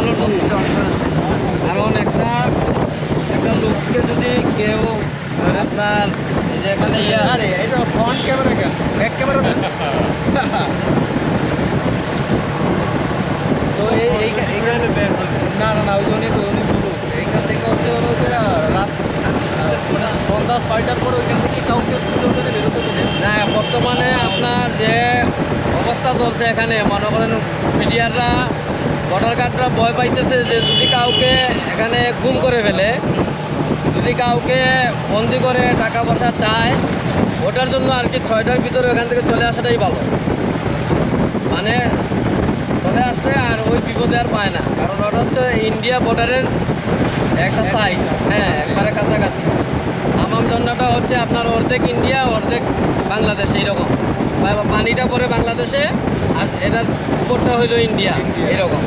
ভালোর জন্য। কারণ একটা লোককে যদি কেউ আপনার এই যে এখানে এটা ফ্রন্ট ক্যামেরা কেন ব্যাক ক্যামেরা তো এইখানে না না না ওই জন্যই তো উনি বলুক এইখান থেকে হচ্ছে হলো যে রাত মানে সন্ধ্যা 6টার পর ওইখান থেকে কাউকে ওখানে বেরোতে দেবে না। বর্তমানে আপনার যে অবস্থা চলছে এখানে মনে করেন মিডিয়াররা ভোটার কার্ডরা ভয় পাইতেছে যে যদি কাউকে এখানে গুম করে ফেলে, যদি কাউকে বন্দি করে টাকা পয়সা চায়, ওটার জন্য আর কি 6টার ভিতরে ওখান থেকে চলে আসাটাই ভালো। মানে চলে আসলে আর ওই বিপদে আর পায় না, কারণ ওটা হচ্ছে ইন্ডিয়া বর্ডারের একটা সাইড, হ্যাঁ একবারে কাছাকাছি। হামাম ঝর্ণাটা হচ্ছে আপনার অর্ধেক ইন্ডিয়া অর্ধেক বাংলাদেশ, এইরকম পানিটা পরে বাংলাদেশে আর এটার উপরটা হইলো ইন্ডিয়া, এইরকম।